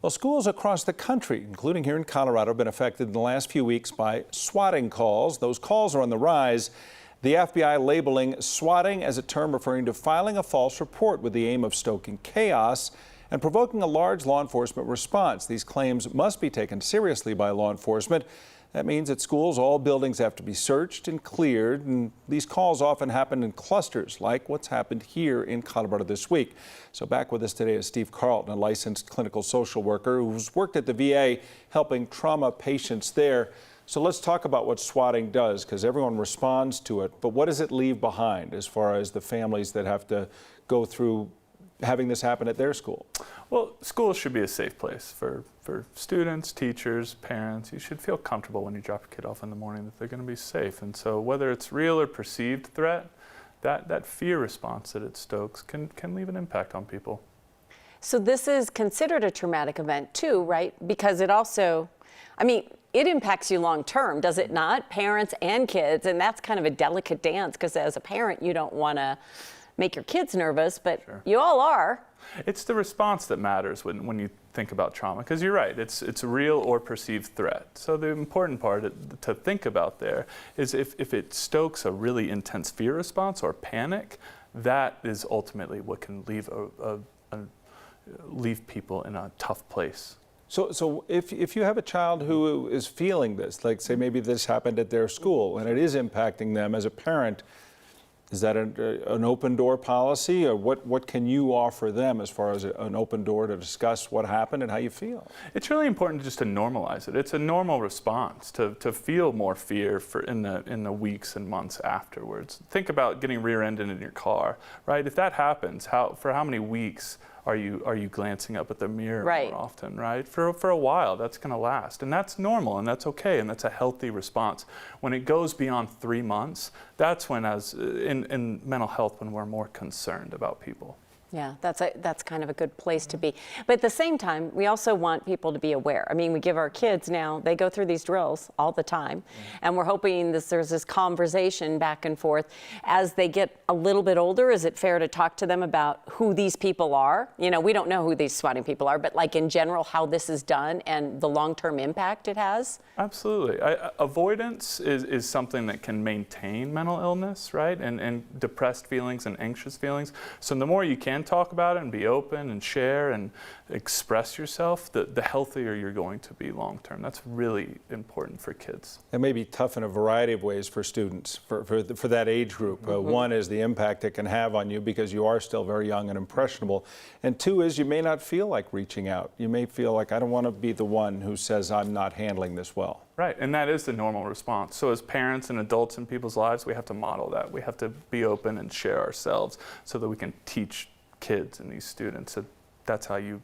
Well, schools across the country, including here in Colorado, have been affected in the last few weeks by swatting calls. Those calls are on the rise. The FBI labeling swatting as a term referring to filing a false report with the aim of stoking chaos and provoking a large law enforcement response. These claims must be taken seriously by law enforcement. That means at schools, all buildings have to be searched and cleared, and these calls often happen in clusters, like what's happened here in Colorado this week. So back with us today is Steve Carleton, a licensed clinical social worker who's worked at the VA helping trauma patients there. So let's talk about what swatting does, because everyone responds to it, but what does it leave behind as far as the families that have to go through having this happen at their school? Well, schools should be a safe place for students, teachers, parents. You should feel comfortable when you drop your kid off in the morning that they're going to be safe. And so whether it's real or perceived threat, that fear response that it stokes can leave an impact on people. So this is considered a traumatic event too, right? Because it also, I mean, it impacts you long term, does it not? Parents and kids, and that's kind of a delicate dance, because as a parent, you don't want to make your kids nervous, but Sure. You all are. It's the response that matters when you think about trauma, because you're right, it's a real or perceived threat. So the important part to think about there is if it stokes a really intense fear response or panic, that is ultimately what can leave people in a tough place. So if you have a child who is feeling this, like say maybe this happened at their school and it is impacting them as a parent, is that an open door policy, or what can you offer them as far as an open door to discuss what happened and how you feel? It's really important just to normalize it. It's a normal response to feel more fear in the weeks and months afterwards. Think about getting rear-ended in your car, right? If that happens, for how many weeks are you glancing up at the mirror more often, right? For a while, that's going to last. And that's normal, and that's okay, and that's a healthy response. When it goes beyond 3 months, that's when, as in mental health, when we're more concerned about people. Yeah, that's kind of a good place to be. But at the same time, we also want people to be aware. I mean, we give our kids now, they go through these drills all the time, and we're hoping there's this conversation back and forth. As they get a little bit older, is it fair to talk to them about who these people are? You know, we don't know who these swatting people are, but like in general, how this is done and the long-term impact it has? Absolutely. Avoidance is something that can maintain mental illness, right? And depressed feelings and anxious feelings. So the more you can talk about it and be open and share and express yourself, the healthier you're going to be long term. That's really important for kids. It may be tough in a variety of ways for students, for that age group. One is the impact it can have on you because you are still very young and impressionable. And two is you may not feel like reaching out. You may feel like, I don't want to be the one who says I'm not handling this well. Right, and that is the normal response. So as parents and adults in people's lives, we have to model that. We have to be open and share ourselves so that we can teach kids and these students that that's how you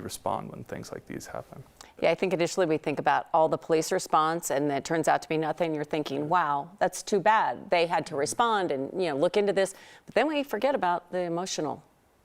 respond when things like these happen. Yeah, I think initially we think about all the police response, and it turns out to be nothing. You're thinking, wow, that's too bad. They had to respond and look into this. But then we forget about the emotional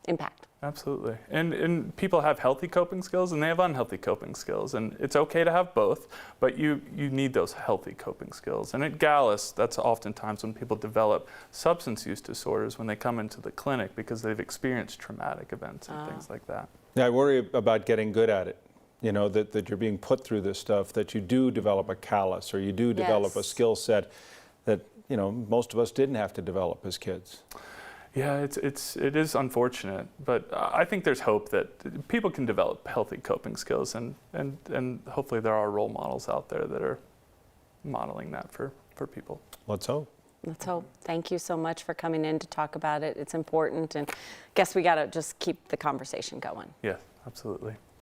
impact. Absolutely. And people have healthy coping skills and they have unhealthy coping skills. And it's okay to have both, but you need those healthy coping skills. And at Gallus, that's oftentimes when people develop substance use disorders when they come into the clinic because they've experienced traumatic events and things like that. Yeah, I worry about getting good at it. You know, that you're being put through this stuff, that you do develop a callus or you do develop a skill set that, most of us didn't have to develop as kids. Yeah, it is unfortunate, but I think there's hope that people can develop healthy coping skills, and hopefully there are role models out there that are modeling that for people. Let's hope. Let's hope. Thank you so much for coming in to talk about it. It's important, and I guess we got to just keep the conversation going. Yes, absolutely.